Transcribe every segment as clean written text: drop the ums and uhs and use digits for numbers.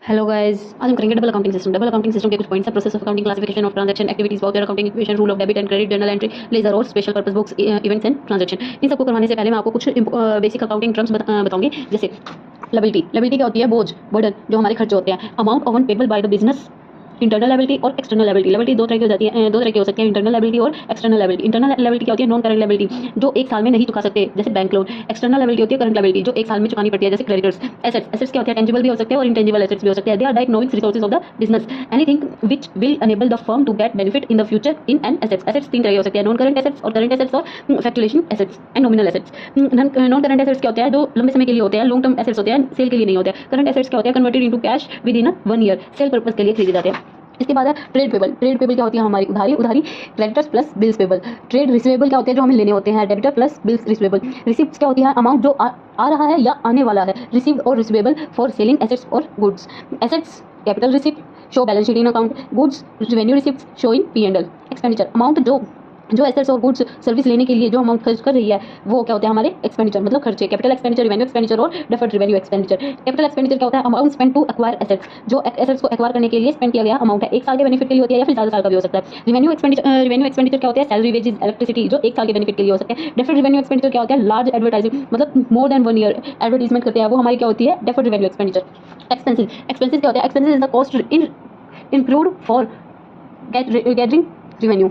Hello guys, आज हम करेंगे double accounting system. Double accounting system के कुछ पॉइंट्स हैं: process of accounting, classification of transaction activities, voucher accounting equation, rule of debit and credit, journal entry, ledger और special purpose books, events and transaction. इन सबको करवाने से पहले मैं आपको कुछ बेसिक अकाउंटिंग टर्म्स बताऊंगी। जैसे लायबिलिटी क्या होती है? बोझ, बर्डन, जो हमारे खर्चे होते हैं। Amount on payable by the business, internal liability और एक्सटर्नल लायबिलिटी। लायबिलिटी दो तरह की हो जाती है, दो तरह की हो सकती है, इंटरनल लायबिलिटी और एक्सटर्नल लायबिलिटी। इंटरनल लायबिलिटी क्या होती है? नॉन करंट लायबिलिटी, जो एक साल में नहीं चुका सकते, जैसे बैंक लोन। एक्सटर्नल लायबिलिटी होती है करंट लायबिलिटी, जो एक साल में चुकानी पड़ती है, जैसे क्रेडिटर्स। एसेट्स क्या होते हैं? टेंजिबल भी हो सकते हैं और इंटेंजिबल एसेट्स भी हो सकते हैं। They are direct economic resources of the business, anything which will enable the firm to get benefit in the future in an assets. Assets तीन तरह के हो सकते हैं: नॉन करंट एसेट्स और करंट एसेट्स और fictitious assets and nominal assets. Non current assets क्या होते हैं? जो लंबे समय के लिए होते हैं, लॉन्ग टर्म एसेट्स होते हैं, सेल के लिए नहीं होते हैं। करंट एसेट्स क्या होते हैं? Converted into cash within 1 year, sale purpose के लिए खरीदे जाते हैं। इसके बाद है ट्रेड पेबल। ट्रेड पेबल क्या होती है? हमारी उधारी creditors plus bills payable. Trade receivable क्या होते हैं? जो हमें लेने होते हैं, debtor plus bills receivable. Receipts क्या होती है? अमाउंट जो आ रहा है या आने वाला है, रिसीव्ड और रिसीवेबल फॉर सेलिंग एसेट्स और goods. Assets capital receipt show balance sheet in account, goods revenue receipt show in P&L। Expenditure amount जो एसेट्स और गुड्स सर्विस लेने के लिए जो अमाउंट खर्च कर रही है, वो क्या होते हैं? हमारे एक्सपेंडिचर, मतलब खर्चे। कैपिटल एक्सपेंडिचर, रिवेन्यू एक्सपेंडिचर और deferred revenue expenditure. Capital expenditure क्या होता है? Amount spend to acquire assets, जो एसेट्स को एक्वायर करने के लिए स्पेंड किया गया अमाउंट है। एक साल के बेनिफिट के लिए होती है या फिर ज़्यादा साल का भी हो सकता है। रिवेन्यू एक्सपेंडिचर क्या होता है? सैलरी, वेजेस, इलेक्ट्रिसिटी, जो एक साल के बेनिफिट के लिए हो सकते हैं। डेफर्ड रिवेन्यू एक्सपेंडिचर क्या होता है? लार्ज एडवर्टाइजिंग, मतलब मोर देन 1 ईयर एडवर्टाइजमेंट करते हैं, वो हमारी क्या होती है? Deferred revenue expenditure. एक्सपेंसेस क्या होता है? Expenses is the cost include for gathering revenue.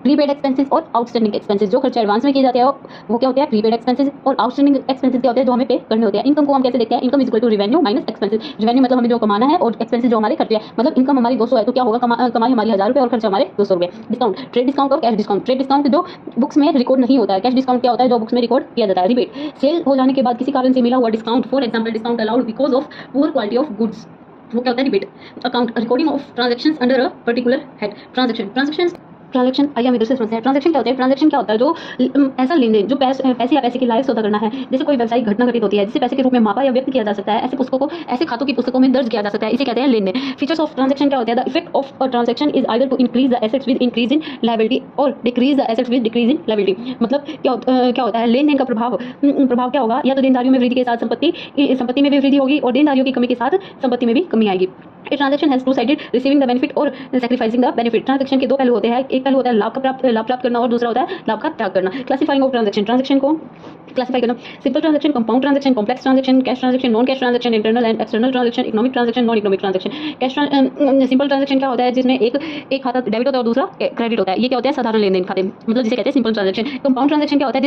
Prepaid expenses और आउटस्टैंडिंग एक्सपेंसेस, जो खर्चे एडवांस में किए जाते हैं वो क्या होते हैं? Prepaid expenses. और आउटस्टैंडिंग एक्सपेंसेस क्या होते हैं? जो हमें पे करने होते हैं। इनकम को हम कैसे देखते हैं? Income is equal to revenue minus expenses. Revenue मतलब हमें जो कमाना है, और एक्सपेंसेस जो हमारे खर्चे हैं। मतलब इनकम हमारी 200 है तो क्या होगा? कमाई हमारी 1000 रुपये और खर्चे हमारे 200 रुपये। डिस्काउंट, ट्रेड डिस्काउंट और कैश डिस्काउंट। ट्रेड डिस्काउंट जो बुक्स में रिकॉर्ड नहीं होता है। कैश डिस्काउंट क्या होता है? जो बुक्स में रिकॉर्ड किया जाता है। रिबेट, सेल हो जाने के बाद किसी कारण से मिला हुआ discount. For example, discount allowed because of poor quality of goods, वो क्या होता है? Rebate. Account, recording of transactions under a particular head. Transaction आइए हम इधर से समझते हैं। ट्रांजैक्शन क्या होता है? ट्रांजैक्शन क्या होता है? जो ऐसा लेन देन जो पैसे या पैसे के लायक सौदा करना है, जैसे कोई व्यवसायिक घटना घटित होती है, जिसे पैसे के रूप में मापा या व्यक्त किया जा सकता है, ऐसे खातों की पुस्तकों में दर्ज किया जा सकता है, इसे कहते हैं लेन देन। फीचर्स ऑफ ट्रांजैक्शन क्या होते हैं? The effect of a transaction is either to increase the assets with increase in liability और decrease the assets with decrease in liability. मतलब क्या होता है? लेन देन का प्रभाव क्या होगा? या तो देनदारियों में वृद्धि के साथ संपत्ति में भी वृद्धि होगी, और देनदारियों की कमी के साथ संपत्ति में भी कमी आएगी। A transaction has two sided, receiving the benefit और सैक्रिफाइसिंग द बेनिफिट। ट्रांजैक्शन के दो पहलू होते हैं। एक पहलू होता है लाभ प्राप्त करना, और दूसरा होता है लाभ का त्याग करना। क्लासिफाइंग ऑफ ट्रांजैक्शन, ट्रांजैक्शन को क्लासिफाई करना: simple transaction, compound transaction, complex transaction, cash transaction, non cash transaction, internal and external transaction, economic transaction, non economic transaction. Simple transaction क्या होता है? जिसमें एक खाता डेबिट होता है और दूसरा क्रेडिट होता है। ये क्या होता है? साधारण लेन देन खाते, मतलब जिसे कहते हैं सिंपल ट्रांजैक्शन। कंपाउंड ट्रांजैक्शन क्या होता है?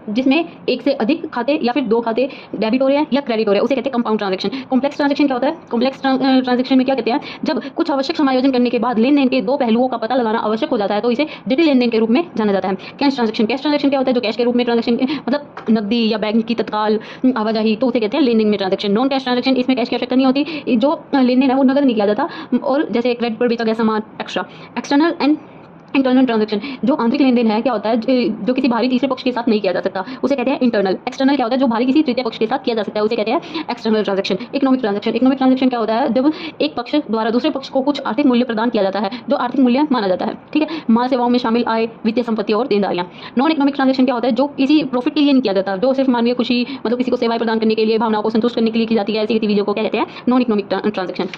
जिसमें एक से अधिक खाते या फिर दो खाते डेबिट हो रहे हैं या क्रेडिट हो रहे हैं, उसे कहते हैं कंपाउंड ट्रांजैक्शन। कॉम्प्लेक्स ट्रांजैक्शन क्या होता है? कॉम्प्लेक्स ट्रांजैक्शन में क्या कहते हैं? जब कुछ आवश्यक समायोजन करने के बाद लेन देन के दो पहलुओं का पता लगाना आवश्यक हो जाता है, तो इसे जटिल लेन देन के रूप में जाना जाता है। कैश ट्रांजैक्शन क्या होता है? जो कैश के रूप में ट्रांजैक्शन, मतलब नकदी या बैंक की तत्काल आवाजाही, तो उसे कहते हैं लेन देन में ट्रांजैक्शन। नॉन कैश ट्रांजैक्शन, इसमें कैश की आवश्यकता नहीं होती, जो लेन देन है वो नगद नहीं किया जाता, और जैसे क्रेडिट पर बेचा गया सामान extra. External and internal transaction, जो आंतरिक लेन देन है, क्या होता है? जो किसी बाहरी तीसरे पक्ष के साथ नहीं किया जा सकता, उसे कहते हैं इंटरनल। एक्सटर्नल क्या होता है? जो बाहरी किसी तृतीय पक्ष के साथ किया जा सकता है, उसे कहते हैं एक्सटर्नल ट्रांजैक्शन। इकोनॉमिक ट्रांजैक्शन क्या होता है? जब एक पक्ष द्वारा दूसरे पक्ष को कुछ आर्थिक मूल्य प्रदान किया जाता है, जो आर्थिक मूल्य माना जाता है, ठीक है। माल सेवाओं में शामिल आय, वित्तीय संपत्ति और देनदारियां। नॉन इकोनॉमिक ट्रांजैक्शन क्या होता है? जो किसी प्रॉफिट के लिए नहीं किया जाता, जो सिर्फ मानवीय खुशी, मतलब किसी को सेवाएं प्रदान करने के लिए, भावनाओं को संतुष्ट करने के लिए की जाती है, ऐसी गतिविधियों को क्या कहते हैं? Non economic transaction.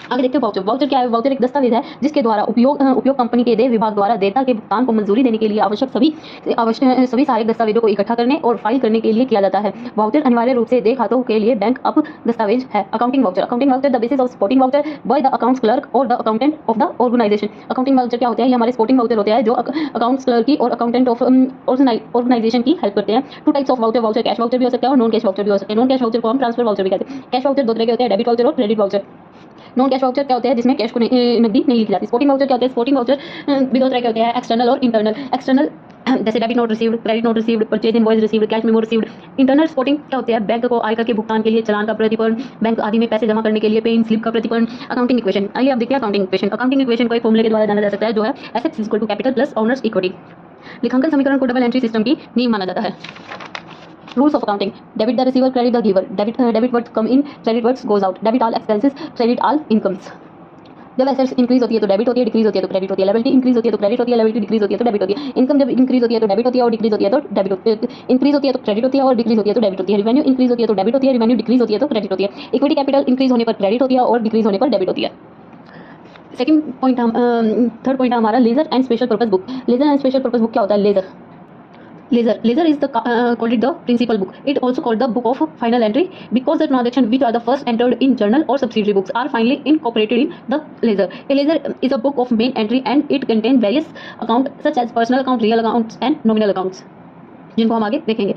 आगे देखते हैं वाउचर। वाउचर क्या है? वाउचर एक दस्तावेज है जिसके द्वारा उपयोग कंपनी के देय विभाग द्वारा देयता के भुगतान को मंजूरी देने के लिए आवश्यक सभी सहायक दस्तावेजों को इकट्ठा करने और फाइल करने के लिए किया जाता है। वाउचर अनिवार्य रूप से देय खातों के लिए बैंक अप दस्तावेज है। Accounting voucher the basis of supporting voucher by the accounts clerk और the accountant of the organisation. Accounting voucher क्या होते हैं? ये हमारे स्पोर्टिंग वाउचर होते हैं, जो अकाउंट्स क्लर्क की और अकाउंटेंट ऑफ ऑर्गेनाइजेशन की हेल्प करते हैं। Two types of voucher, cash voucher भी हो सकता है और नॉन कैश वाउचर भी हो सकते हैं। नॉन कैश वाउचर को हम ट्रांसफर वाउचर भी कहते हैं। कैश वाउचर दो तरह के होते हैं, डेबिट वाउचर और credit voucher. Non cash voucher क्या होते हैं? जिसमें कैश को नकदी नहीं लिखी जाती। स्पोर्टिंग वाउचर क्या होते हैं? स्पोर्टिंग वाउचर भी दो तरह के होते हैं, एक्सटर्नल और इंटरनल। एक्सटर्नल जैसे debit note received, credit note received, purchase invoice received, cash memo received. Internal sporting क्या होते हैं? बैंक को आयकर के भुगतान के लिए चालान का प्रतिपूर्ण, बैंक आदि में पैसे जमा करने के लिए पे इन स्लिप का प्रतिपूर्ण। अकाउंटिंग इक्वेशन, आइए अब देखते हैं अकाउंटिंग इक्वेशन। अकाउंटिंग इक्वेशन को एक फॉर्मूले के द्वारा जाना जा सकता है, जो है assets equal to capital plus owners equity. लेखांकन समीकरण को डबल एंट्री सिस्टम की नींव माना जाता है। Rules of accounting: debit the receiver, credit the giver. Debit words come in, credit words goes out. Debit all expenses, credit all incomes. जब assets increase होती है तो डेबिट होती है, डिक्रीज होती है तो क्रेडिट होती है। लायबिलिटी इंक्रीज होती है तो क्रेडिट होती है, लायबिलिटी डिक्रीज होती है तो डेबिट होती है। इनकम जब इंक्रीज होती है तो डेबिट होती है और डिक्रीज होती है तो डेबिट होती है। इंक्रीज होती है तो क्रेडिट होती है और डिक्रीज होती है तो डेबिट होती है। रिवेन्यू इंक्रीज होती है तो डेबिट होती है, रिवेन्यू डिक्रीज होती है तो क्रेडिट होती है। इक्विटी कैपिटल इंक्रीज होने पर क्रेडिट होती है और डिक्रीज होने पर डेबिट होती है। सेकंड पॉइंट थर्ड पॉइंट है हमारा ledger and special purpose book. Ledger and special purpose book क्या होता है? Ledger is the called it the principal book. It also called the book of final entry because the transaction which are the first entered in journal or subsidiary books are finally incorporated in the ledger. A ledger is a book of main entry and it contains various accounts such as personal account, real accounts and nominal accounts, जिनको हम आगे देखेंगे।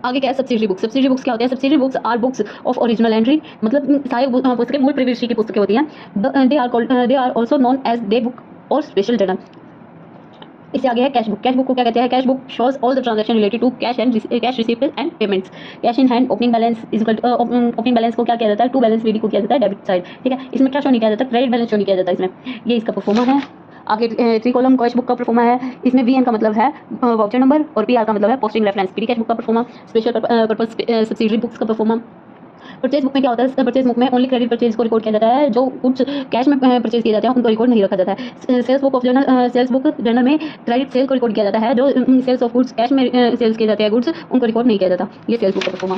आगे क्या है? Subsidiary books. Subsidiary books क्या होते हैं? Subsidiary books are books of original entry, मतलब सहायक पुस्तकें मूल प्रविष्टि की पुस्तकें होती हैं। They are also known as day book और स्पेशल जर्नल। इससे आगे है कैश बुक। कैश बुक को क्या कहते हैं? Cash book shows all the transaction related to cash receipt and payments. Cash in hand opening balance opening balance को क्या किया जाता है? टू बैलेंस वीडी को किया जाता है डेबिट साइड, ठीक है। इसमें क्या शो नहीं किया जाता? क्रेडिट बैलेंस शो नहीं किया जाता इसमें। ये इसका परफॉर्मा है। आगे थ्री कॉलम कैश बुक का परफॉर्मा है। इसमें वीएन का मतलब है वाउचर नंबर और पीआर का मतलब है posting reference. PD cash book का proforma. Special purpose subsidiary books का परफॉर्मा। परचेज बुक में क्या होता है? परचेज बुक में ओनली क्रेडिट परचेज को रिकॉर्ड किया जाता है। जो कुछ कैश में परचेज किए जाते हैं उनको रिकॉर्ड नहीं रखा जाता है। सेल्स बुक जर्नल में क्रेडिट सेल को रिकॉर्ड किया जाता है। जो सेल्स ऑफ गुड्स कैश में सेल्स किए जाते हैं गुड्स उनको रिकॉर्ड नहीं किया जाता। ये सेल्स बुक का परफॉर्मा।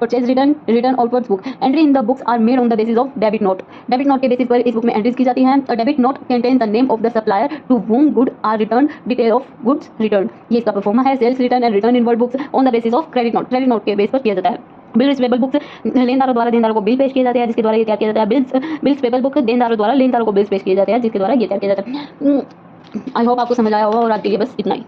परचेज रिटर्न और purchase book. Entry in the books are made on the basis of debit note. Debit note के बेसिस पर इस बुक में एंट्रीज की जाती हैं। Debit note contain the name of the supplier to whom good are return, detail of goods return. ये इसका proforma है। Sales return and return inward books on the basis of credit note. Credit note के base पर किया जाता है। Bill receivable books लेनदारों द्वारा देनदारों को बिल पेश किए जाते हैं जिसके द्वारा ये तैयार किया जाता है। बिल्स पेबल बुक देनदारों द्वारा लेनदारों को बिल्स पेश किए जाते हैं जिसके द्वारा ये तैयार किया जाता है। आई होप आपको समझ आया होगा और आज के लिए बस इतना ही।